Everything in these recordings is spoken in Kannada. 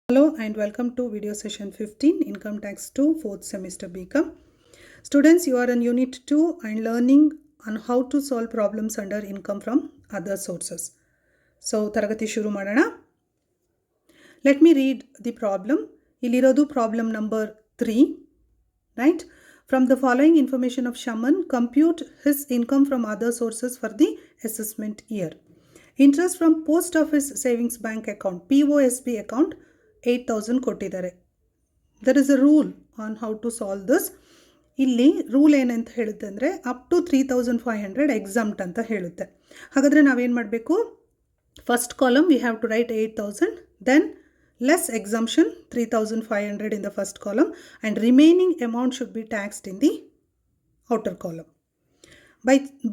Hello and welcome to video session 15 Income Tax 2 4th semester BCom. Students, you are in unit 2 and learning on how to solve problems under income from other sources. So taragati shuru madana. Let me read the problem. Ilirodu problem number 3, right? From the following information of Shaman, compute his income from other sources for the assessment year. Interest from post office savings bank account POSB account 8,000 ಕೊಟ್ಟಿದ್ದಾರೆ. There is a rule on how to solve this. ಇಲ್ಲಿ ರೂಲ್ ಏನಂತ ಹೇಳುತ್ತೆ ಅಂದರೆ ಅಪ್ ಟು 3,500 ಎಕ್ಸಾಮ್ಟ್ ಅಂತ ಹೇಳುತ್ತೆ. ಹಾಗಾದರೆ ನಾವೇನು ಮಾಡಬೇಕು? First column we have to write 8,000, then less exemption 3,500 in the first column and remaining amount should be taxed in the outer column.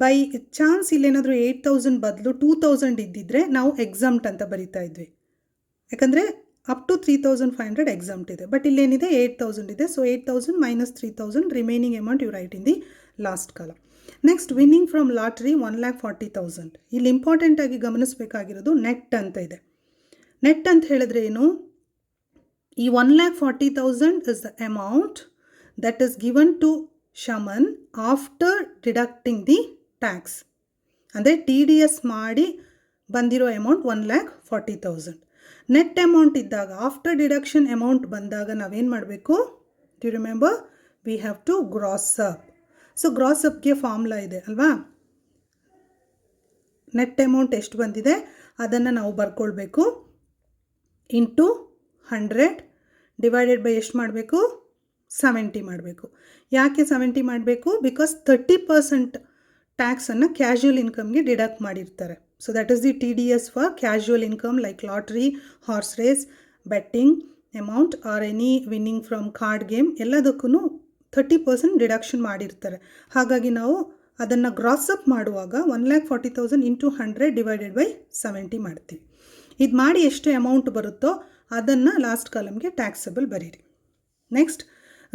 By chance ಇಲ್ಲೇನಾದರೂ 8,000 ಬದಲು 2,000 ಇದ್ದಿದ್ರೆ ನಾವು ಎಕ್ಸಾಮ್ಟ್ ಅಂತ ಬರಿತಾ ಇದ್ವಿ, ಯಾಕಂದರೆ ಅಪ್ ಟು 3,500 ಎಕ್ಸಾಮ್ಟ್ ಇದೆ. ಬಟ್ ಇಲ್ಲೇನಿದೆ 8,000 ಇದೆ. So 8,000 minus 3,000 remaining amount you write in the last column. Next winning from lottery 1,40,000. ಇಲ್ಲಿ ಇಂಪಾರ್ಟೆಂಟಾಗಿ ಗಮನಿಸಬೇಕಾಗಿರೋದು ನೆಟ್ ಅಂತ ಇದೆ. ನೆಟ್ ಅಂತ ಹೇಳಿದ್ರೆ ಏನು? ಈ 1,40,000 is the amount that is given to ಶಮನ್ ಆಫ್ಟರ್ ಡಿಡಕ್ಟಿಂಗ್ ದಿ ಟ್ಯಾಕ್ಸ್. ಅಂದರೆ TDS ಮಾಡಿ ಬಂದಿರೋ ಅಮೌಂಟ್ 1,40,000. ನೆಟ್ ಅಮೌಂಟ್ ಇದ್ದಾಗ ಆಫ್ಟರ್ ಡಿಡಕ್ಷನ್ ಅಮೌಂಟ್ ಬಂದಾಗ ನಾವೇನು ಮಾಡಬೇಕು? Do you remember? We have to gross up. So gross ಅಪ್ಗೆ ಫಾರ್ಮುಲಾ ಇದೆ ಅಲ್ವಾ? ನೆಟ್ ಅಮೌಂಟ್ ಎಷ್ಟು ಬಂದಿದೆ ಅದನ್ನು ನಾವು ಬರ್ಕೊಳ್ಬೇಕು. ಇಂಟು 100 ಡಿವೈಡೆಡ್ ಬೈ ಎಷ್ಟು ಮಾಡಬೇಕು? 70 ಮಾಡಬೇಕು. ಯಾಕೆ 70 ಮಾಡಬೇಕು? ಬಿಕಾಸ್ 30% ಟ್ಯಾಕ್ಸನ್ನು ಕ್ಯಾಶುವಲ್ ಇನ್ಕಮ್ಗೆ ಡಿಡಕ್ಟ್ ಮಾಡಿರ್ತಾರೆ. So that is the TDS for casual income like lottery, horse race, betting amount or any winning from card game ಎಲ್ಲದಕ್ಕೂ 30% ಡಿಡಕ್ಷನ್ ಮಾಡಿರ್ತಾರೆ. ಹಾಗಾಗಿ ನಾವು ಅದನ್ನು ಗ್ರಾಸ್ ಅಪ್ ಮಾಡುವಾಗ 1,40,000 ಇಂಟು 100 ಡಿವೈಡೆಡ್ ಬೈ 70 ಮಾಡ್ತೀವಿ. ಇದು ಮಾಡಿ ಎಷ್ಟು ಅಮೌಂಟ್ ಬರುತ್ತೋ ಅದನ್ನು ಲಾಸ್ಟ್ ಕಾಲಮ್ಗೆ ಟ್ಯಾಕ್ಸಬಲ್ ಬರೀರಿ. Next,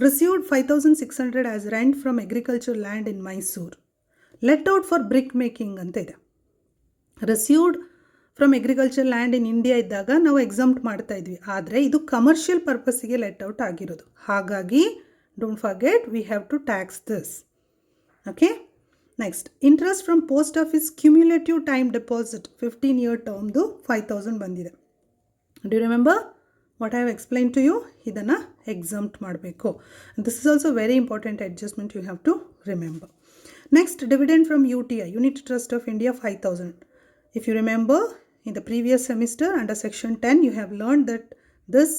received 5,600 as rent from agriculture land in Mysuru. Let out for brick making ಅಂತ ಇದೆ. Received from agriculture land in India ಇದ್ದಾಗ ನಾವು ಎಕ್ಸಾಮ್ಟ್ ಮಾಡ್ತಾ ಇದ್ವಿ, ಆದರೆ ಇದು ಕಮರ್ಷಿಯಲ್ ಪರ್ಪಸ್ಸಿಗೆ ಲೆಟ್ ಔಟ್ ಆಗಿರೋದು. ಹಾಗಾಗಿ don't forget we have to tax this. Okay. Next, interest from post office cumulative time deposit 15 year ಟರ್ಮ್ದು 5,000 ಬಂದಿದೆ. Do you remember what I have explain to you? ಇದನ್ನು ಎಕ್ಸಾಮ್ಟ್ ಮಾಡಬೇಕು. This is also very important adjustment you have to remember. Next, dividend from UTI unit trust of India 5,000. If you remember, in the previous semester under section 10 you have learned that this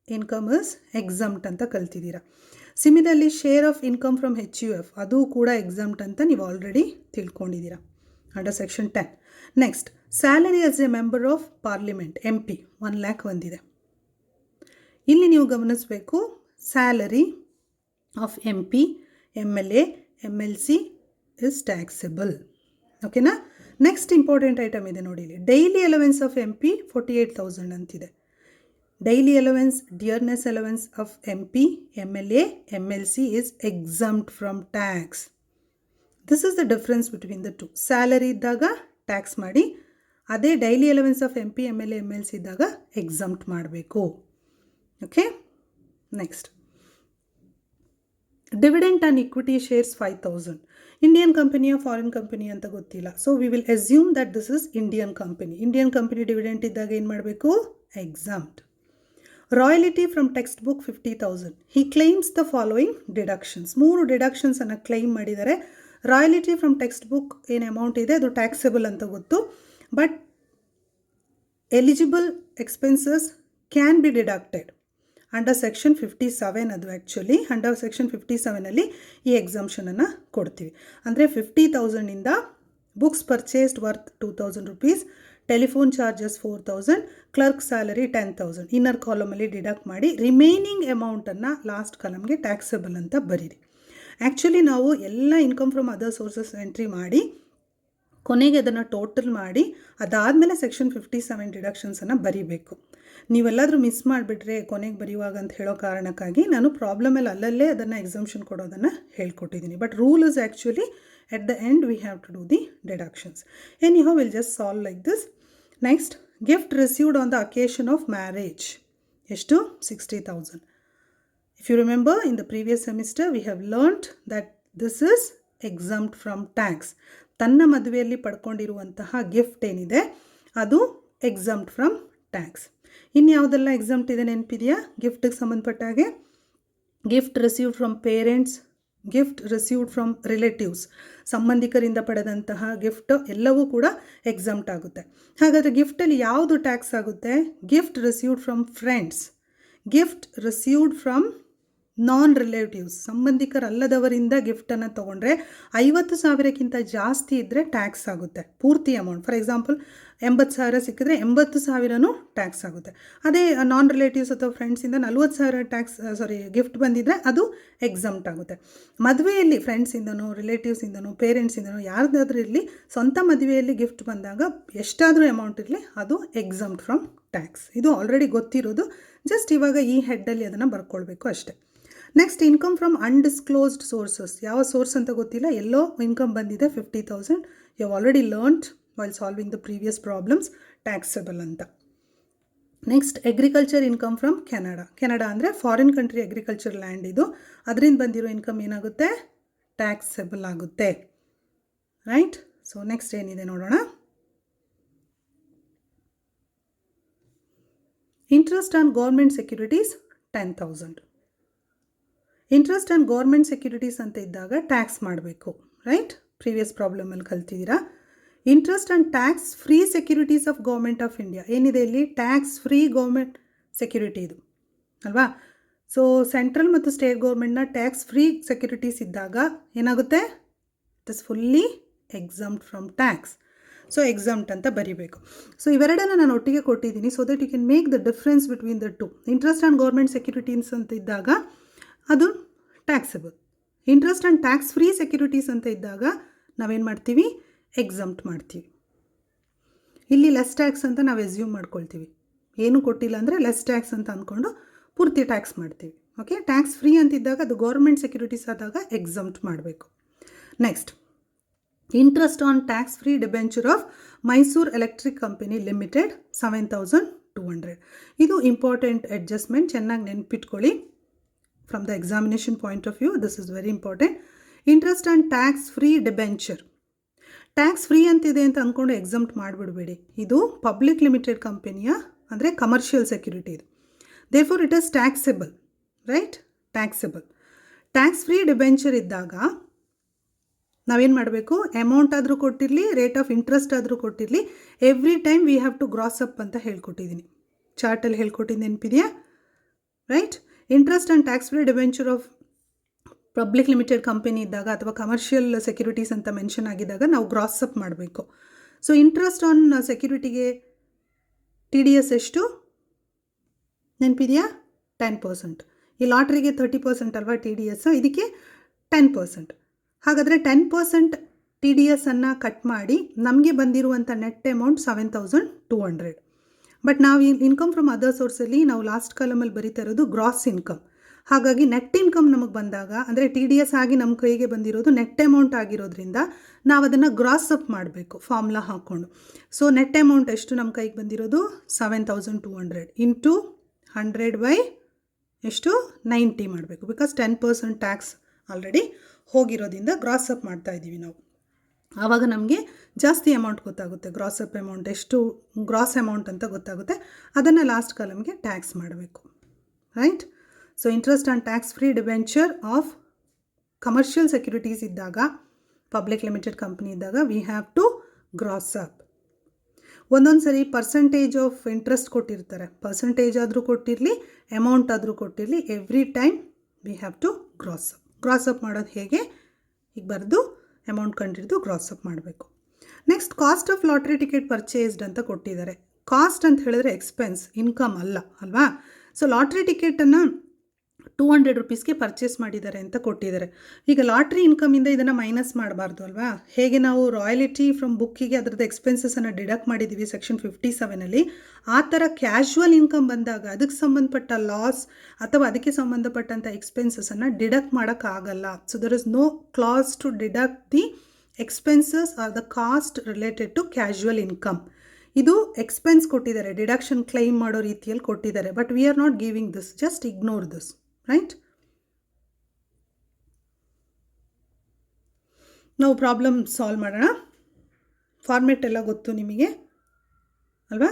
income is exempt anta kaltidira. Similarly, share of income from HUF adu kuda exempt anta ನೀವು already ತಿಳ್ಕೊಂಡಿದ್ದೀರಾ under section 10. Next, salary as a member of parliament MP 1 lakh ಬಂದಿದೆ. ಇಲ್ಲಿ ನೀವು ಗಮನಿಸಬೇಕು, salary of MP, MLA, MLC is taxable. ಓಕೆನಾ? ನೆಕ್ಸ್ಟ್ ಇಂಪಾರ್ಟೆಂಟ್ ಐಟಮ್ ಇದೆ ನೋಡಿ ಇಲ್ಲಿ. ಡೈಲಿ ಅಲವೆನ್ಸ್ ಆಫ್ MP 48,000 ಅಂತಿದೆ. Daily allowance, dearness allowance of MP, MLA, MLC is exempt from tax. This is the difference between the two. Salary ಇದ್ದಾಗ ಟ್ಯಾಕ್ಸ್ ಮಾಡಿ, ಅದೇ daily allowance of MP, MLA, MLC ಇದ್ದಾಗ ಎಕ್ಸಮ್ಟ್ ಮಾಡಬೇಕು. Okay. Next, dividend on equity shares 5,000. Indian ಕಂಪನಿಯ ಫಾರಿನ್ ಕಂಪನಿ ಅಂತ ಗೊತ್ತಿಲ್ಲ. So we will assume that this is Indian company. Indian company dividend ಇದ್ದಾಗ ಏನು ಮಾಡಬೇಕು? Exempt. Royalty from text book 50,000. He claims the following deductions. 3 ಡಿಡಕ್ಷನ್ಸನ್ನು ಕ್ಲೈಮ್ ಮಾಡಿದ್ದಾರೆ. ರಾಯಲಿಟಿ ಫ್ರಮ್ ಟೆಕ್ಸ್ಟ್ ಬುಕ್ ಏನು ಅಮೌಂಟ್ ಇದೆ ಅದು ಟ್ಯಾಕ್ಸಬಲ್ ಅಂತ ಗೊತ್ತು, but eligible expenses can be deducted under section 57. ಅದು ಆ್ಯಕ್ಚುಲಿ ಅಂಡರ್ ಸೆಕ್ಷನ್ 57ಅಲ್ಲಿ ಈ ಎಕ್ಸಾಮ್ಷನನ್ನು ಕೊಡ್ತೀವಿ. ಅಂದರೆ 50,000ಇಂದ books purchased worth 2,000 rupees, telephone charges 4,000, clerk salary 10,000 inner ಕಾಲಮಲ್ಲಿ ಡಿಡಕ್ಟ್ ಮಾಡಿ ರಿಮೈನಿಂಗ್ ಅಮೌಂಟನ್ನು ಲಾಸ್ಟ್ ಕಾಲಮ್ಗೆ ಟ್ಯಾಕ್ಸಬಲ್ ಅಂತ ಬರೀರಿ. ಆ್ಯಕ್ಚುಲಿ ನಾವು ಎಲ್ಲ income from other sources entry ಮಾಡಿ ಕೊನೆಗೆ ಅದನ್ನು ಟೋಟಲ್ ಮಾಡಿ ಅದಾದಮೇಲೆ ಸೆಕ್ಷನ್ 57 ಡಿಡಕ್ಷನ್ಸನ್ನು ಬರೀಬೇಕು. ನೀವೆಲ್ಲಾದರೂ ಮಿಸ್ ಮಾಡಿಬಿಟ್ರೆ ಕೊನೆಗೆ ಬರೆಯುವಾಗ ಅಂತ ಹೇಳೋ ಕಾರಣಕ್ಕಾಗಿ ನಾನು ಪ್ರಾಬ್ಲಮಲ್ಲಿ ಅಲ್ಲಲ್ಲೇ ಅದನ್ನು ಎಕ್ಸಾಮ್ಷನ್ ಕೊಡೋದನ್ನು ಹೇಳ್ಕೊಟ್ಟಿದ್ದೀನಿ. But rule is actually at the end we have to do the deductions. Anyhow will just solve like this. Next, gift received on the occasion of marriage ಎಷ್ಟು 60,000. If you remember, in the previous semester we have learnt that this is exempt from tax. ತನ್ನ ಮದುವೆಯಲ್ಲಿ ಪಡ್ಕೊಂಡಿರುವಂತಹ ಗಿಫ್ಟ್ ಏನಿದೆ ಅದು ಎಕ್ಸಮ್ಟ್ ಫ್ರಮ್ ಟ್ಯಾಕ್ಸ್. ಇನ್ಯಾವುದೆಲ್ಲ ಎಕ್ಸಮ್ಟ್ ಇದೆ ನೆನಪಿದೆಯಾ? ಗಿಫ್ಟಿಗೆ ಸಂಬಂಧಪಟ್ಟ ಹಾಗೆ gift received from parents, gift received from relatives, ಸಂಬಂಧಿಕರಿಂದ ಪಡೆದಂತಹ ಗಿಫ್ಟ್ ಎಲ್ಲವೂ ಕೂಡ ಎಕ್ಸಮ್ಟ್ ಆಗುತ್ತೆ. ಹಾಗಾದರೆ ಗಿಫ್ಟಲ್ಲಿ ಯಾವುದು ಟ್ಯಾಕ್ಸ್ ಆಗುತ್ತೆ? Gift received from friends, gift received from non relatives, ಸಂಬಂಧಿಕರಲ್ಲದವರಿಂದ ಗಿಫ್ಟನ್ನು ತೊಗೊಂಡ್ರೆ 50,000ಕ್ಕಿಂತ ಜಾಸ್ತಿ ಇದ್ದರೆ ಟ್ಯಾಕ್ಸ್ ಆಗುತ್ತೆ ಪೂರ್ತಿ ಅಮೌಂಟ್. ಫಾರ್ ಎಕ್ಸಾಂಪಲ್ 80,000 ಸಿಕ್ಕಿದ್ರೆ 80,000 ಟ್ಯಾಕ್ಸ್ ಆಗುತ್ತೆ. ಅದೇ ನಾನ್ ರಿಲೇಟಿವ್ಸ್ ಅಥವಾ ಫ್ರೆಂಡ್ಸಿಂದ 40,000 ಗಿಫ್ಟ್ ಬಂದಿದ್ದರೆ ಅದು ಎಕ್ಸಮ್ಟ್ ಆಗುತ್ತೆ. ಮದುವೆಯಲ್ಲಿ ಫ್ರೆಂಡ್ಸಿಂದನೋ ರಿಲೇಟಿವ್ಸಿಂದನೋ ಪೇರೆಂಟ್ಸಿಂದನೋ ಯಾರ್ದಾದ್ರೂ ಇರಲಿ, ಸ್ವಂತ ಮದುವೆಯಲ್ಲಿ ಗಿಫ್ಟ್ ಬಂದಾಗ ಎಷ್ಟಾದರೂ ಅಮೌಂಟ್ ಇರಲಿ ಅದು ಎಕ್ಸಮ್ಟ್ ಫ್ರಮ್ ಟ್ಯಾಕ್ಸ್. ಇದು ಆಲ್ರೆಡಿ ಗೊತ್ತಿರೋದು, ಜಸ್ಟ್ ಇವಾಗ ಈ ಹೆಡ್ಡಲ್ಲಿ ಅದನ್ನು ಬರ್ಕೊಳ್ಬೇಕು ಅಷ್ಟೇ. Next, income from undisclosed sources. ಯಾವ ಸೋರ್ಸ್ ಅಂತ ಗೊತ್ತಿಲ್ಲ, ಎಲ್ಲೋ ಇನ್ಕಮ್ ಬಂದಿದೆ 50,000. You have already learned while solving the previous problems taxable ಅಂತ. Next, agriculture income from Canada. Canada ಅಂದರೆ ಫಾರಿನ್ ಕಂಟ್ರಿ ಅಗ್ರಿಕಲ್ಚರ್ ಲ್ಯಾಂಡ್ ಇದು. ಅದರಿಂದ ಬಂದಿರೋ ಇನ್ಕಮ್ ಏನಾಗುತ್ತೆ? ಟ್ಯಾಕ್ಸಬಲ್ ಆಗುತ್ತೆ. ರೈಟ್? ಸೊ ನೆಕ್ಸ್ಟ್ ಏನಿದೆ ನೋಡೋಣ. Interest on government securities 10,000. Interest on government securities ಅಂತ ಇದ್ದಾಗ ಟ್ಯಾಕ್ಸ್ ಮಾಡಬೇಕು. ರೈಟ್? ಪ್ರೀವಿಯಸ್ ಪ್ರಾಬ್ಲಮಲ್ಲಿ ಕಲ್ತಿದ್ದೀರಾ. Interest on tax free securities of government of India. ಏನಿದೆ ಇಲ್ಲಿ? ಟ್ಯಾಕ್ಸ್ ಫ್ರೀ ಗೌರ್ಮೆಂಟ್ ಸೆಕ್ಯೂರಿಟಿ ಇದು ಅಲ್ವಾ? ಸೊ ಸೆಂಟ್ರಲ್ ಮತ್ತು ಸ್ಟೇಟ್ ಗೌರ್ಮೆಂಟ್ನ ಟ್ಯಾಕ್ಸ್ ಫ್ರೀ ಸೆಕ್ಯೂರಿಟೀಸ್ ಇದ್ದಾಗ ಏನಾಗುತ್ತೆ? It is fully exempt from tax. So exempt ಅಂತ ಬರೀಬೇಕು. ಸೊ ಇವೆರಡನ್ನು ನಾನು ಒಟ್ಟಿಗೆ ಕೊಟ್ಟಿದ್ದೀನಿ so that you can make the difference between the two. Interest on government securities ಅಂತ ಇದ್ದಾಗ ಅದು taxable. Interest and tax free securities ಅಂತ ಇದ್ದಾಗ ನಾವೇನು ಮಾಡ್ತೀವಿ? ಎಕ್ಸಮ್ಟ್ ಮಾಡ್ತೀವಿ. ಇಲ್ಲಿ ಲೆಸ್ ಟ್ಯಾಕ್ಸ್ ಅಂತ ನಾವು ಎಸ್ಯೂಮ್ ಮಾಡ್ಕೊಳ್ತೀವಿ. ಏನು ಕೊಟ್ಟಿಲ್ಲ ಅಂದರೆ ಲೆಸ್ ಟ್ಯಾಕ್ಸ್ ಅಂತ ಅಂದ್ಕೊಂಡು ಪೂರ್ತಿ ಟ್ಯಾಕ್ಸ್ ಮಾಡ್ತೀವಿ. ಓಕೆ? ಟ್ಯಾಕ್ಸ್ ಫ್ರೀ ಅಂತಿದ್ದಾಗ ಅದು ಗೌರ್ಮೆಂಟ್ ಸೆಕ್ಯೂರಿಟೀಸ್ ಆದಾಗ ಎಕ್ಸಮ್ಟ್ ಮಾಡಬೇಕು. Next, interest on tax free debenture of Mysuru electric company limited 7,200. ಇದು ಇಂಪಾರ್ಟೆಂಟ್ ಅಡ್ಜಸ್ಟ್ಮೆಂಟ್, ಚೆನ್ನಾಗಿ ನೆನ್ಪಿಟ್ಕೊಳ್ಳಿ. From the examination point of view, this is very important. Interest on tax free debenture. Tax free ಅಂತಿದೆ ಅಂತ ಅಂದ್ಕೊಂಡು ಎಕ್ಸಮ್ಟ್ ಮಾಡಿಬಿಡಬೇಡಿ. ಇದು ಪಬ್ಲಿಕ್ ಲಿಮಿಟೆಡ್ ಕಂಪನಿಯ ಅಂದರೆ ಕಮರ್ಷಿಯಲ್ ಸೆಕ್ಯೂರಿಟಿ ಇದು. Therefore it is taxable. Right? Taxable. Tax free debenture ಇದ್ದಾಗ ನಾವೇನು ಮಾಡಬೇಕು? ಅಮೌಂಟ್ ಆದರೂ ಕೊಟ್ಟಿರಲಿ, ರೇಟ್ ಆಫ್ ಇಂಟ್ರೆಸ್ಟ್ ಆದರೂ ಕೊಟ್ಟಿರಲಿ, every time we have to gross up ಅಂತ ಹೇಳ್ಕೊಟ್ಟಿದ್ದೀನಿ. ಚಾರ್ಟಲ್ಲಿ ಹೇಳ್ಕೊಟ್ಟಿದ್ದು ನೆನಪಿದೆಯಾ? Right? Interest and tax free debenture of public limited company ಇದ್ದಾಗ ಅಥವಾ ಕಮರ್ಷಿಯಲ್ ಸೆಕ್ಯೂರಿಟೀಸ್ ಅಂತ ಮೆನ್ಷನ್ ಆಗಿದ್ದಾಗ ನಾವು ಗ್ರಾಸ್ ಅಪ್ ಮಾಡಬೇಕು. ಸೊ ಇಂಟ್ರೆಸ್ಟ್ ಆನ್ ಸೆಕ್ಯೂರಿಟಿಗೆ TDS ಎಷ್ಟು ನೆನಪಿದೆಯಾ? 10%. ಈ ಲಾಟ್ರಿಗೆ 30% ಅಲ್ವಾ TDS, ಇದಕ್ಕೆ 10%. ಹಾಗಾದರೆ 10% TDS ಕಟ್ ಮಾಡಿ ನಮಗೆ ಬಂದಿರುವಂಥ ನೆಟ್ ಅಮೌಂಟ್ 7,200. ಬಟ್ ನಾವು ಇನ್ಕಮ್ ಫ್ರಮ್ ಅದರ್ ಸೋರ್ಸಲ್ಲಿ ನಾವು ಲಾಸ್ಟ್ ಕಾಲಮಲ್ಲಿ ಬರೀತಾ ಇರೋದು ಗ್ರಾಸ್ ಇನ್ಕಮ್. ಹಾಗಾಗಿ ನೆಟ್ ಇನ್ಕಮ್ ನಮಗೆ ಬಂದಾಗ ಅಂದರೆ TDS ಆಗಿ ನಮ್ಮ ಕೈಗೆ ಬಂದಿರೋದು ನೆಟ್ ಅಮೌಂಟ್ ಆಗಿರೋದ್ರಿಂದ ನಾವು ಅದನ್ನು ಗ್ರಾಸ್ ಅಪ್ ಮಾಡಬೇಕು ಫಾರ್ಮುಲಾ ಹಾಕ್ಕೊಂಡು. ಸೊ ನೆಟ್ ಅಮೌಂಟ್ ಎಷ್ಟು ನಮ್ಮ ಕೈಗೆ ಬಂದಿರೋದು? 7,200 ಇಂಟು 100 ಎಷ್ಟು? 90 ಮಾಡಬೇಕು. ಬಿಕಾಸ್ 10% ಟ್ಯಾಕ್ಸ್ ಆಲ್ರೆಡಿ ಹೋಗಿರೋದ್ರಿಂದ ಗ್ರಾಸ್ ಅಪ್ ಮಾಡ್ತಾ ಇದ್ದೀವಿ ನಾವು. ಆವಾಗ ನಮಗೆ ಜಾಸ್ತಿ ಅಮೌಂಟ್ ಗೊತ್ತಾಗುತ್ತೆ. ಗ್ರಾಸ್ ಅಪ್ ಅಮೌಂಟ್ ಎಷ್ಟು ಗ್ರಾಸ್ ಅಮೌಂಟ್ ಅಂತ ಗೊತ್ತಾಗುತ್ತೆ. ಅದನ್ನು ಲಾಸ್ಟ್ ಕಾಲಮ್ಗೆ ಟ್ಯಾಕ್ಸ್ ಮಾಡಬೇಕು. Right? So interest on tax free debenture of commercial securities ಇದ್ದಾಗ, ಪಬ್ಲಿಕ್ ಲಿಮಿಟೆಡ್ ಕಂಪ್ನಿ ಇದ್ದಾಗ we have to gross up. ಒಂದೊಂದು ಸರಿ ಪರ್ಸೆಂಟೇಜ್ ಆಫ್ ಇಂಟ್ರೆಸ್ಟ್ ಕೊಟ್ಟಿರ್ತಾರೆ. ಪರ್ಸೆಂಟೇಜ್ ಆದರೂ ಕೊಟ್ಟಿರಲಿ, ಅಮೌಂಟ್ ಆದರೂ ಕೊಟ್ಟಿರಲಿ, every time we have to gross up. Gross up ಮಾಡೋದು ಹೇಗೆ? ಈಗ ಬರೆದು ಅಮೌಂಟ್ ಕಂಡಿದ್ದು ಗ್ರಾಸ್ ಅಪ್ ಮಾಡಬೇಕು. Next, cost of lottery ticket purchased ಅಂತ ಕೊಟ್ಟಿದ್ದಾರೆ. ಕಾಸ್ಟ್ ಅಂತ ಹೇಳಿದ್ರೆ ಎಕ್ಸ್ಪೆನ್ಸ್, ಇನ್ಕಮ್ ಅಲ್ಲ ಅಲ್ವಾ? ಸೊ ಲಾಟ್ರಿ ಟಿಕೆಟನ್ನು 200 ರೂಪೀಸ್ಗೆ ಪರ್ಚೇಸ್ ಮಾಡಿದ್ದಾರೆ ಅಂತ ಕೊಟ್ಟಿದ್ದಾರೆ. ಈಗ ಲಾಟ್ರಿ ಇನ್ಕಮಿಂದ ಇದನ್ನು ಮೈನಸ್ ಮಾಡಬಾರ್ದು ಅಲ್ವಾ? ಹೇಗೆ ನಾವು ರಾಯಲ್ಟಿ ಫ್ರಮ್ ಬುಕ್ಕಿಗೆ ಅದರದ್ದು ಎಕ್ಸ್ಪೆನ್ಸಸನ್ನು ಡಿಡಕ್ಟ್ ಮಾಡಿದ್ದೀವಿ ಸೆಕ್ಷನ್ 57ಅಲ್ಲಿ, ಆ ಥರ ಕ್ಯಾಶುವಲ್ ಇನ್ಕಮ್ ಬಂದಾಗ ಅದಕ್ಕೆ ಸಂಬಂಧಪಟ್ಟ ಲಾಸ್ ಅಥವಾ ಅದಕ್ಕೆ ಸಂಬಂಧಪಟ್ಟಂಥ ಎಕ್ಸ್ಪೆನ್ಸಸನ್ನು ಡಿಡಕ್ಟ್ ಮಾಡೋಕ್ಕಾಗಲ್ಲ. So there is no clause to deduct the expenses are the cost related to casual income. ಇದು ಎಕ್ಸ್ಪೆನ್ಸ್ ಕೊಟ್ಟಿದ್ದಾರೆ, ಡಿಡಕ್ಷನ್ ಕ್ಲೈಮ್ ಮಾಡೋ ರೀತಿಯಲ್ಲಿ ಕೊಟ್ಟಿದ್ದಾರೆ. But we are not giving this, just ignore this, right? ನಾವು ಪ್ರಾಬ್ಲಮ್ ಸಾಲ್ವ್ ಮಾಡೋಣ. ಫಾರ್ಮೆಟ್ ಎಲ್ಲ ಗೊತ್ತು ನಿಮಗೆ ಅಲ್ವಾ?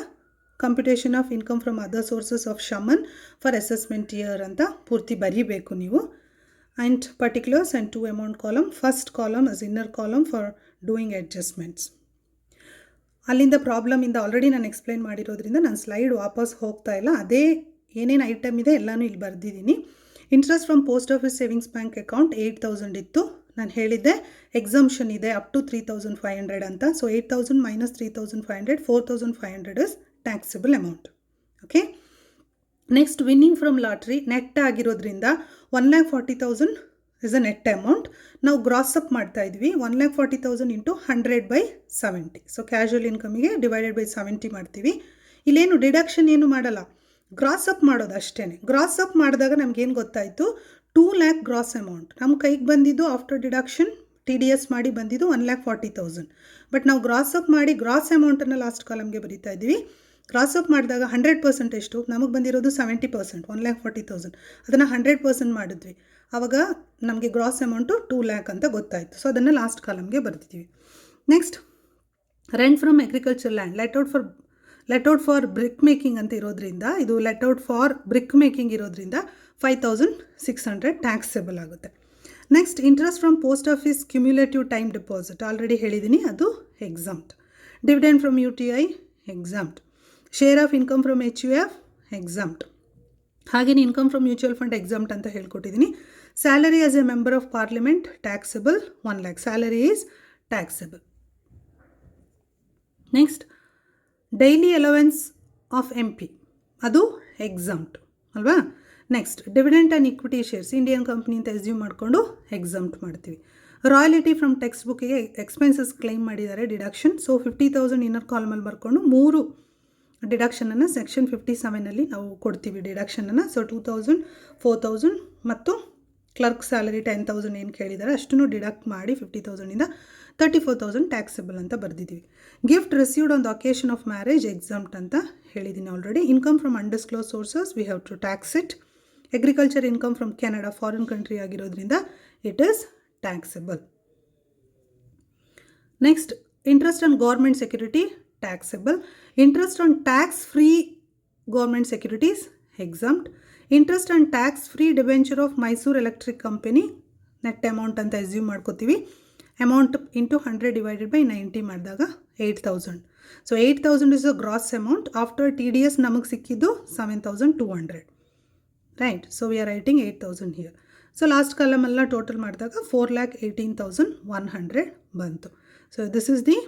Computation of income from other sources of ಶಮನ್ ಫಾರ್ ಅಸೆಸ್ಮೆಂಟ್ ಇಯರ್ ಅಂತ ಪೂರ್ತಿ ಬರೀಬೇಕು ನೀವು. And particulars and 2 amount column. First column is inner column for doing adjustments. ಅಲ್ಲಿಂದ ಪ್ರಾಬ್ಲಮಿಂದ ಆಲ್ರೆಡಿ ನಾನು ಎಕ್ಸ್ಪ್ಲೈನ್ ಮಾಡಿರೋದ್ರಿಂದ ನಾನು ಸ್ಲೈಡ್ ವಾಪಸ್ ಹೋಗ್ತಾ ಇಲ್ಲ. ಅದೇ ಏನೇನು ಐಟಮ್ ಇದೆ ಎಲ್ಲನೂ ಇಲ್ಲಿ ಬರೆದಿದ್ದೀನಿ. Interest from post office savings bank account 8,000 ಇತ್ತು. ನಾನು ಹೇಳಿದ್ದೆ ಎಕ್ಸಂಪ್ಷನ್ ಇದೆ ಅಪ್ ಟು 3,500 ಅಂತ. So 8,000 minus 3,500, 4,500 is taxable amount. Okay, next winning from lottery net ಆಗಿರೋದ್ರಿಂದ 1,40,000 ಇಸ್ ಅ ನೆಟ್ ಅಮೌಂಟ್. ನಾವು ಗ್ರಾಸ್ ಅಪ್ ಮಾಡ್ತಾ ಇದ್ವಿ. 1,40,000 ಇಂಟು 100/70. ಸೊ ಕ್ಯಾಶುವಲ್ ಇನ್ಕಮಿಗೆ ಡಿವೈಡೆಡ್ ಬೈ 70 ಮಾಡ್ತೀವಿ. ಇಲ್ಲೇನು ಡಿಡಕ್ಷನ್ ಏನು ಮಾಡಲ್ಲ, ಗ್ರಾಸ್ ಅಪ್ ಮಾಡೋದು ಅಷ್ಟೇ. ಗ್ರಾಸ್ ಅಪ್ ಮಾಡಿದಾಗ ನಮಗೇನು ಗೊತ್ತಾಯಿತು, 2 lakh ಗ್ರಾಸ್ ಅಮೌಂಟ್ ನಮ್ಮ ಕೈಗೆ ಬಂದಿದ್ದು ಆಫ್ಟರ್ ಡಿಡಕ್ಷನ್ TDS ಮಾಡಿ ಬಂದಿದ್ದು 1,40,000. ಬಟ್ ನಾವು ಗ್ರಾಸ್ ಅಪ್ ಮಾಡಿ ಗ್ರಾಸ್ ಅಮೌಂಟನ್ನು ಲಾಸ್ಟ್ ಕಾಲಮ್ಗೆ ಬರೀತಾ ಇದ್ದೀವಿ. ಕ್ರಾಸ್ ಅಪ್ ಮಾಡಿದಾಗ 100% ಎಷ್ಟು ನಮಗೆ ಬಂದಿರೋದು 70%, 1,40,000. ಅದನ್ನು 100% ಮಾಡಿದ್ವಿ. ಆವಾಗ ನಮಗೆ ಗ್ರಾಸ್ ಅಮೌಂಟು 2 lakh ಅಂತ ಗೊತ್ತಾಯಿತು. ಸೊ ಅದನ್ನು ಲಾಸ್ಟ್ ಕಾಲಮ್ಗೆ ಬರ್ತಿದ್ದೀವಿ. Next rent from agriculture land let out for brick making ಅಂತ ಇರೋದ್ರಿಂದ, ಇದು let out for brick making ಇರೋದ್ರಿಂದ 5,600 ಟ್ಯಾಕ್ಸೇಬಲ್ ಆಗುತ್ತೆ. Next interest from post office cumulative time deposit already ಹೇಳಿದ್ದೀನಿ, ಅದು exempt. Dividend from UTI exempt. Share of income from HUF exempt. ಹಾಗೆಯೇ income from mutual fund exempt ಅಂತ ಹೇಳ್ಕೊಟ್ಟಿದ್ದೀನಿ. Salary as a member of parliament taxable 1 lakh. Salary is taxable. Next daily allowance of MP ಅದು ಎಕ್ಸಾಮ್ಟ್ ಅಲ್ವಾ? Next dividend and equity shares Indian company ಅಂತ ಎಸ್ಯೂಮ್ ಮಾಡಿಕೊಂಡು ಎಕ್ಸಾಮ್ಟ್ ಮಾಡ್ತೀವಿ. ರಾಯಲ್ಟಿ ಫ್ರಮ್ ಟೆಕ್ಸ್ಟ್ ಬುಕ್ಕಿಗೆ ಎಕ್ಸ್ಪೆನ್ಸಸ್ ಕ್ಲೈಮ್ ಮಾಡಿದ್ದಾರೆ ಡಿಡಕ್ಷನ್. ಸೊ 50,000 ಇನ್ನರ್ ಕಾಲಮಲ್ಲಿ ಬರ್ಕೊಂಡು 3 ಡಿಡಕ್ಷನನ್ನು ಸೆಕ್ಷನ್ 57 ನಾವು ಕೊಡ್ತೀವಿ ಡಿಡಕ್ಷನನ್ನು. ಸೊ 2,000, 4,000 ಮತ್ತು ಕ್ಲರ್ಕ್ ಸ್ಯಾಲರಿ 10,000 ಏನು ಕೇಳಿದ್ದಾರೆ ಅಷ್ಟನ್ನು ಡಿಡಕ್ಟ್ ಮಾಡಿ 50,000ಇಂದ 34,000 ಟ್ಯಾಕ್ಸಬಲ್ ಅಂತ ಬರೆದಿದ್ದೀವಿ. Gift received on the occasion of marriage exempt ಅಂತ ಹೇಳಿದ್ದೀನಿ already. Income from undisclosed sources we have to tax it. Agriculture income from Canada foreign country ಆಗಿರೋದ್ರಿಂದ it is taxable. Next interest on government security taxable. Interest on tax free government securities exempt. Interest on tax free debenture of Mysuru electric company net amount ಅಂತ ಎಸ್ಯೂಮ್ ಮಾಡ್ಕೋತೀವಿ. ಅಮೌಂಟ್ ಇಂಟು 100 ಡಿವೈಡೆಡ್ ಬೈ 90 ಮಾಡಿದಾಗ 8,000. So 8,000 is a gross amount. After TDS ನಮಗೆ ಸಿಕ್ಕಿದ್ದು 7,200. Right. So we are writing 8,000 here. So last ಕಾಲಮೆಲ್ಲ ಟೋಟಲ್ ಮಾಡಿದಾಗ 4,18,100 ಬಂತು. So this is the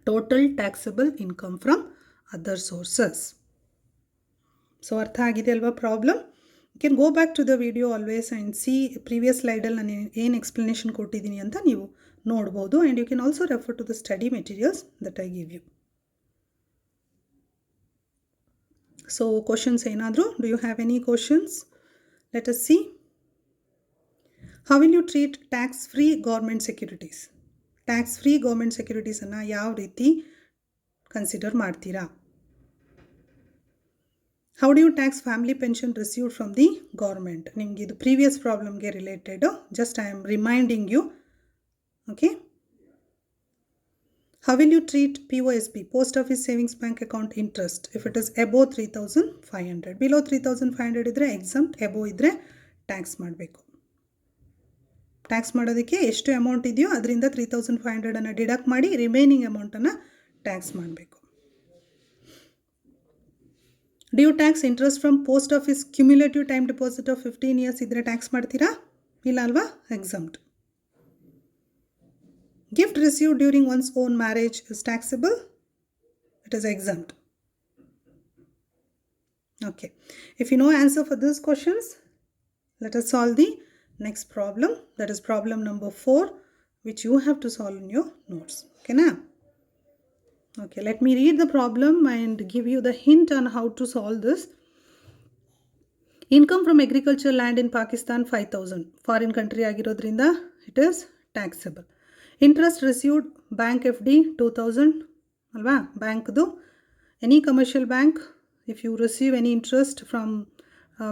total taxable income from other sources. So ಅರ್ಥ ಆಗಿದೆ ಅಲ್ವಾ problem? You can go back to the video always and see previous ಸ್ಲೈಡಲ್ಲಿ ನಾನು ಏನು ಎಕ್ಸ್ಪ್ಲನೇಷನ್ ಕೊಟ್ಟಿದ್ದೀನಿ ಅಂತ ನೀವು ನೋಡ್ಬೋದು. And you can also refer to the study materials that I give you. So questions ಏನಾದರೂ, do you have any questions? Let us see. How will you treat tax free government securities? Tax free government ಸೆಕ್ಯೂರಿಟೀಸನ್ನು ಯಾವ ರೀತಿ ಕನ್ಸಿಡರ್ ಮಾಡ್ತೀರಾ? How do you tax family pension received from the government? ನಿಮಗೆ ಇದು ಪ್ರೀವಿಯಸ್ ಪ್ರಾಬ್ಲಮ್ಗೆ related. Just I am reminding you. Okay. How will you treat POSB, Post Office Savings Bank Account interest, if it is above 3,500? Below 3,500 ಇದ್ದರೆ ಎಕ್ಸಾಮ್ಟ್, above ಇದ್ದರೆ ಟ್ಯಾಕ್ಸ್ ಮಾಡಬೇಕು. ಟ್ಯಾಕ್ಸ್ ಮಾಡೋದಕ್ಕೆ ಎಷ್ಟು ಅಮೌಂಟ್ ಇದೆಯೋ ಅದರಿಂದ 3,500 ಡಿಡಕ್ಟ್ ಮಾಡಿ ರಿಮೈನಿಂಗ್ ಅಮೌಂಟನ್ನು ಟ್ಯಾಕ್ಸ್ ಮಾಡಬೇಕು. Do you tax interest from post office cumulative time deposit of 15 years ಇದ್ದರೆ ಟ್ಯಾಕ್ಸ್ ಮಾಡ್ತೀರಾ? ಇಲ್ಲ ಅಲ್ವಾ? Exempt. Gift received during one's own marriage is taxable. It is exempt. Okay. If you know answer for these questions, let us solve the next problem. That is problem number 4, which you have to solve in your notes. Okay, na? Okay, let me read the problem and give you the hint on how to solve this. Income from agriculture land in Pakistan 5,000. Foreign country ಆಗಿರೋದ್ರಿಂದ it is taxable. Interest received bank FD 2,000 ಅಲ್ವಾ. ಬ್ಯಾಂಕ್ದು any commercial bank, if you receive any interest from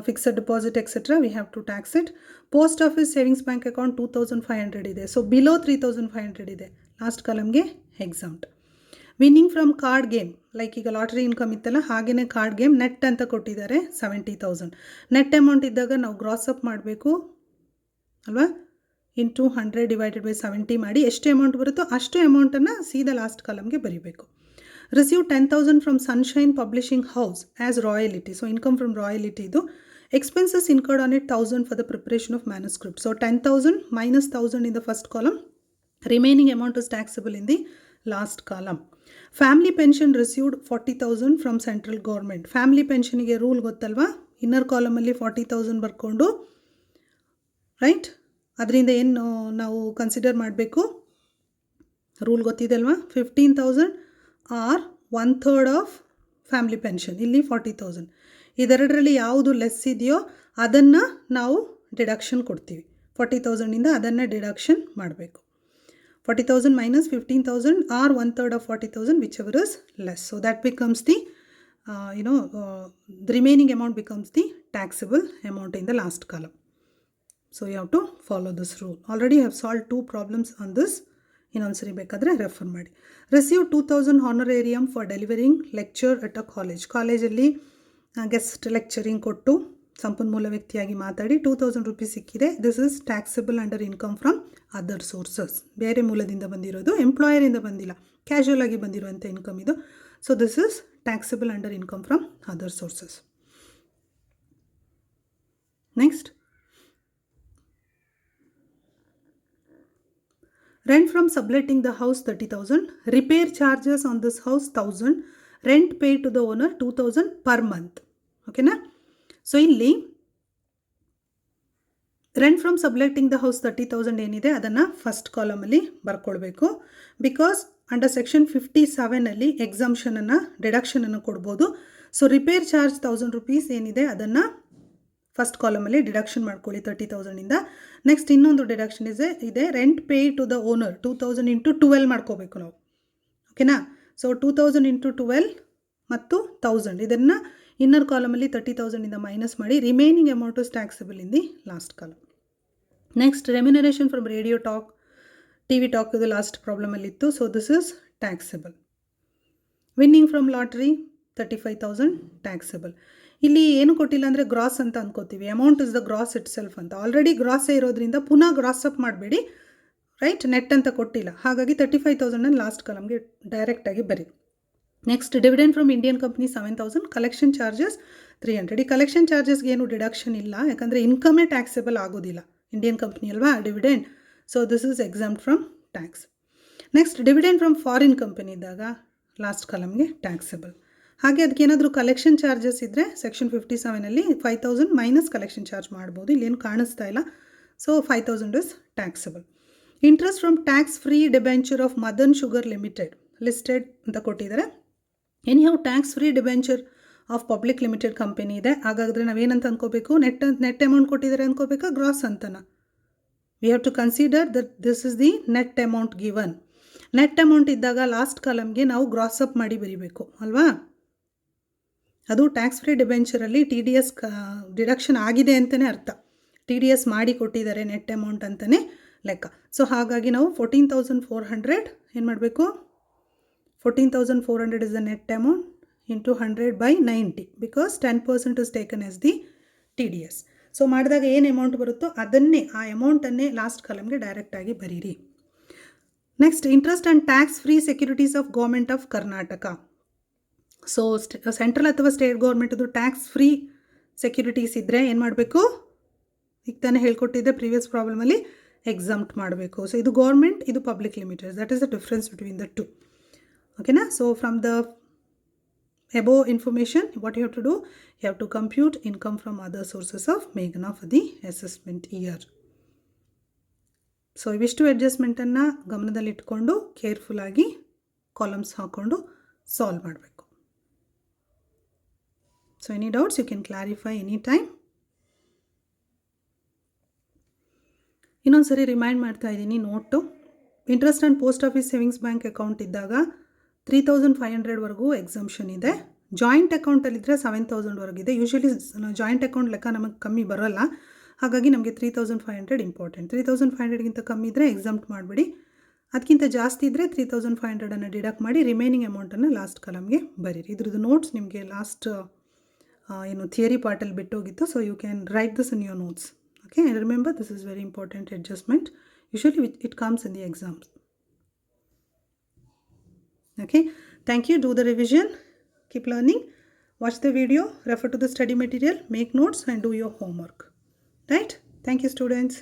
fixed deposit etcetera, we have to tax it. Post office savings bank account 2500 ಇದೆ, ಸೊ ಬಿಲೋ 3500 ಇದೆ, ಲಾಸ್ಟ್ ಕಾಲಮ್ಗೆ exempt. Winning from card game, like ಈಗ ಲಾಟ್ರಿ ಇನ್ಕಮ್ ಇತ್ತಲ್ಲ ಹಾಗೆಯೇ ಕಾರ್ಡ್ ಗೇಮ್ ನೆಟ್ ಅಂತ ಕೊಟ್ಟಿದ್ದಾರೆ 70,000. ನೆಟ್ ಅಮೌಂಟ್ ಇದ್ದಾಗ ನಾವು ಗ್ರಾಸ್ ಅಪ್ ಮಾಡಬೇಕು ಅಲ್ವಾ, ಇಂಟು 100 ಡಿವೈಡೆಡ್ ಬೈ 70 ಮಾಡಿ ಎಷ್ಟು ಅಮೌಂಟ್ ಬರುತ್ತೋ ಅಷ್ಟು ಅಮೌಂಟನ್ನು ಸೀದಾ ಲಾಸ್ಟ್ ಕಾಲಮ್ಗೆ ಬರೀಬೇಕು. Receive 10,000 from Sunshine Publishing House as royalty, so income from royalty ಇದು. Expenses incurred on it 1000 for the preparation of manuscript, so 10,000 minus 1,000 in the first column, remaining amount is taxable in the last column. Family pension received 40,000 from central government. Family ಪೆನ್ಷನಿಗೆ ರೂಲ್ ಗೊತ್ತಲ್ವಾ, ಇನ್ನರ್ ಕಾಲಮಲ್ಲಿ 40,000 ಬರ್ಕೊಂಡು ರೈಟ್, ಅದರಿಂದ ಏನು ನಾವು ಕನ್ಸಿಡರ್ ಮಾಡಬೇಕು, ರೂಲ್ ಗೊತ್ತಿದೆ ಅಲ್ವಾ, 15,000 ಆರ್ 1/3 ಆಫ್ ಫ್ಯಾಮಿಲಿ ಪೆನ್ಷನ್, ಇಲ್ಲಿ 40,000. ಇದೆರಡರಲ್ಲಿ ಯಾವುದು ಲೆಸ್ ಇದೆಯೋ ಅದನ್ನು ನಾವು ಡಿಡಕ್ಷನ್ ಕೊಡ್ತೀವಿ. 40,000ಇಂದ ಅದನ್ನು ಡಿಡಕ್ಷನ್ ಮಾಡಬೇಕು. 40,000 minus 15,000 or 1/3 of 40,000, whichever is less. So that becomes the, the remaining amount becomes the taxable amount in the last column. So you have to follow this rule. Already I have solved 2 problems on this. ಇನ್ನೊಂದ್ಸರಿ ಬೇಕಾದರೆ ರೆಫರ್ ಮಾಡಿ. Receive 2,000 honorarium for delivering lecture at a college. ಕಾಲೇಜಲ್ಲಿ ಗೆಸ್ಟ್ ಲೆಕ್ಚರಿಂಗ್ ಕೊಟ್ಟು ಸಂಪನ್ಮೂಲ ವ್ಯಕ್ತಿಯಾಗಿ ಮಾತಾಡಿ 2,000 ರೂಪೀಸ್ ಸಿಕ್ಕಿದೆ. This is taxable under income from other sources. ಬೇರೆ ಮೂಲದಿಂದ ಬಂದಿರೋದು, ಎಂಪ್ಲಾಯರಿಂದ ಬಂದಿಲ್ಲ, ಕ್ಯಾಶುವಲ್ ಆಗಿ ಬಂದಿರುವಂಥ ಇನ್ಕಮ್ ಇದು. So this is taxable under income from other sources. Next, rent from subletting the house 30,000, repair charges on this house 1,000, rent pay to the owner 2,000 per month. ಓಕೆನಾ. ಸೊ ಇಲ್ಲಿ rent from subletting the house 30,000 ಏನಿದೆ ಅದನ್ನು ಫಸ್ಟ್ ಕಾಲಮಲ್ಲಿ ಬರ್ಕೊಳ್ಬೇಕು. ಬಿಕಾಸ್ ಅಂಡರ್ ಸೆಕ್ಷನ್ 57ಅಲ್ಲಿ ಎಕ್ಸಾಮ್ಷನನ್ನು ಡಿಡಕ್ಷನನ್ನು ಕೊಡ್ಬೋದು. ಸೊ ರಿಪೇರ್ ಚಾರ್ಜ್ 1,000 ರೂಪೀಸ್ ಏನಿದೆ ಅದನ್ನು ಫಸ್ಟ್ ಕಾಲಮಲ್ಲಿ ಡಿಡಕ್ಷನ್ ಮಾಡ್ಕೊಳ್ಳಿ 30,000ಇಂದ. ನೆಕ್ಸ್ಟ್ ಇನ್ನೊಂದು ಡಿಡಕ್ಷನ್ ಇದೆ rent pay to the owner 2,000 into 12 ಮಾಡ್ಕೋಬೇಕು ನಾವು. ಓಕೆನಾ. ಸೊ 2,000 ಇಂಟು 12 ಮತ್ತು 1,000 ಇದನ್ನು ಇನ್ನರ್ ಕಾಲಮಲ್ಲಿ 30,000ಇಂದ ಮೈನಸ್ ಮಾಡಿ. Remaining amount is taxable in the last column. Next, remuneration from radio talk, T V talk, ಇದು ಲಾಸ್ಟ್ ಪ್ರಾಬ್ಲಮಲ್ಲಿತ್ತು. So this is taxable. Winning from lottery 35,000 taxable. ಇಲ್ಲಿ ಏನು ಕೊಟ್ಟಿಲ್ಲ ಅಂದರೆ ಗ್ರಾಸ್ ಅಂತ ಅಂದ್ಕೋತೀವಿ. Amount is the gross itself ಅಂತ. ಆಲ್ರೆಡಿ ಗ್ರಾಸೇ ಇರೋದ್ರಿಂದ ಪುನಃ ಗ್ರಾಸ್ ಅಪ್ ಮಾಡಬೇಡಿ, ರೈಟ್. ನೆಟ್ ಅಂತ ಕೊಟ್ಟಿಲ್ಲ, ಹಾಗಾಗಿ 35,000 ಲಾಸ್ಟ್ ಕಾಲಮ್ಗೆ ಡೈರೆಕ್ಟಾಗಿ ಬರಿ. Next, dividend from Indian company 7,000, collection charges 300. ಈ ಕಲೆಕ್ಷನ್ ಚಾರ್ಜಸ್ಗೆ ಏನು ಡಿಡಕ್ಷನ್ ಇಲ್ಲ, ಯಾಕಂದರೆ ಇನ್ಕಮೇ ಟ್ಯಾಕ್ಸೇಬಲ್ ಆಗೋದಿಲ್ಲ, ಇಂಡಿಯನ್ ಕಂಪ್ನಿ ಅಲ್ವಾ dividend. So this is exempted from tax. Next, dividend from foreign company ಇದ್ದಾಗ ಲಾಸ್ಟ್ ಕಾಲಮ್ಗೆ ಟ್ಯಾಕ್ಸೇಬಲ್. ಹಾಗೆ ಅದಕ್ಕೆ ಏನಾದರೂ ಕಲೆಕ್ಷನ್ ಚಾರ್ಜಸ್ ಇದ್ದರೆ ಸೆಕ್ಷನ್ 57ಅಲ್ಲಿ 5,000 ಮೈನಸ್ ಕಲೆಕ್ಷನ್ ಚಾರ್ಜ್ ಮಾಡ್ಬೋದು. ಇಲ್ಲೇನು ಕಾಣಿಸ್ತಾ ಇಲ್ಲ. So 5,000 is taxable. Interest from tax free debenture of Madan Sugar Limited listed ಅಂತ ಕೊಟ್ಟಿದ್ದಾರೆ. Anyhow tax free debenture of public limited company ಇದೆ. ಹಾಗಾದರೆ ನಾವೇನಂತ ಅಂದ್ಕೋಬೇಕು, ನೆಟ್ ಅಮೌಂಟ್ ಕೊಟ್ಟಿದ್ದಾರೆ ಅಂದ್ಕೋಬೇಕಾ, ಗ್ರಾಸ್ ಅಂತನ? We have to consider that this is the net amount given. Net amount ಇದ್ದಾಗ ಲಾಸ್ಟ್ ಕಾಲಮ್ಗೆ ನಾವು ಗ್ರಾಸ್ ಅಪ್ ಮಾಡಿ ಬರೀಬೇಕು ಅಲ್ವಾ. ಅದು ಟ್ಯಾಕ್ಸ್ ಫ್ರೀ ಡಿಬೆಂಚರಲ್ಲಿ TDS ಡಿಡಕ್ಷನ್ ಆಗಿದೆ ಅಂತಲೇ ಅರ್ಥ. TDS ಮಾಡಿ ಕೊಟ್ಟಿದ್ದಾರೆ ನೆಟ್ ಅಮೌಂಟ್ ಅಂತಲೇ ಲೆಕ್ಕ. ಸೊ ಹಾಗಾಗಿ ನಾವು 14,400 ಏನು ಮಾಡಬೇಕು, 14,400 is the net amount into 100/90 because 10% is taken as the TDS. So ಮಾಡಿದಾಗ ಏನು ಅಮೌಂಟ್ ಬರುತ್ತೋ ಅದನ್ನೇ, ಆ ಅಮೌಂಟನ್ನೇ ಲಾಸ್ಟ್ ಕಾಲಮ್ಗೆ ಡೈರೆಕ್ಟಾಗಿ ಬರೀರಿ. Next, interest and tax free securities of government of Karnataka. So central ಅಥವಾ ಸ್ಟೇಟ್ ಗೌರ್ಮೆಂಟದು ಟ್ಯಾಕ್ಸ್ ಫ್ರೀ ಸೆಕ್ಯೂರಿಟೀಸ್ ಇದ್ದರೆ ಏನು ಮಾಡಬೇಕು, ಈಗ ತಾನೇ ಹೇಳ್ಕೊಟ್ಟಿದ್ದೆ ಪ್ರೀವಿಯಸ್ ಪ್ರಾಬ್ಲಮಲ್ಲಿ, ಎಕ್ಸಾಮ್ಟ್ ಮಾಡಬೇಕು. ಸೊ ಇದು ಗೌರ್ಮೆಂಟ್, ಇದು public limited, that is the difference between the two. ಓಕೆನಾ. So from the above information, what you have to do, you have to compute income from other sources of Meghna for the assessment year. So ಇವಿಷ್ಟು ಅಡ್ಜಸ್ಟ್ಮೆಂಟನ್ನು ಗಮನದಲ್ಲಿಟ್ಕೊಂಡು ಕೇರ್ಫುಲ್ಲಾಗಿ ಕಾಲಮ್ಸ್ ಹಾಕ್ಕೊಂಡು ಸಾಲ್ವ್ ಮಾಡಬೇಕು. So any doubts you can clarify any time. ಇನ್ನೊಂದು ಸರಿ ರಿಮೈಂಡ್ ಮಾಡ್ತಾ ಇದ್ದೀನಿ note. Interest and post office savings bank account ಇದ್ದಾಗ 3500ವರೆಗೂ ಎಕ್ಸಮ್ಷನ್ ಇದೆ. ಜಾಯಿಂಟ್ ಅಕೌಂಟಲ್ಲಿದ್ದರೆ 7000ವರೆಗಿದೆ. ಯೂಶ್ವಲಿ ಜಾಯಿಂಟ್ ಅಕೌಂಟ್ ಲೆಕ್ಕ ನಮಗೆ ಕಮ್ಮಿ ಬರೋಲ್ಲ, ಹಾಗಾಗಿ ನಮಗೆ 3500 ಇಂಪಾರ್ಟೆಂಟ್. 3500ಗಿಂತ ಕಮ್ಮಿ ಇದ್ದರೆ ಎಕ್ಸಮ್ಟ್ ಮಾಡಿಬಿಡಿ. ಅದಕ್ಕಿಂತ ಜಾಸ್ತಿ ಇದ್ದರೆ 3500 ಡಿಡಕ್ಟ್ ಮಾಡಿ ರಿಮೈನಿಂಗ್ ಅಮೌಂಟನ್ನು ಲಾಸ್ಟ್ ಕಾಲಮ್ಗೆ ಬರೀರಿ. ಇದ್ರದ್ದು ನೋಟ್ಸ್ ನಿಮಗೆ ಲಾಸ್ಟ್ ಏನು ಥಿಯರಿ ಪಾರ್ಟಲ್ಲಿ ಬಿಟ್ಟೋಗಿತ್ತು. So you can write this in your notes. Okay, and remember this is very important adjustment. Usually it comes in the exams. Okay, thank you. Do the revision, keep learning, watch the video, refer to the study material, make notes and do your homework. Right? Thank you, students.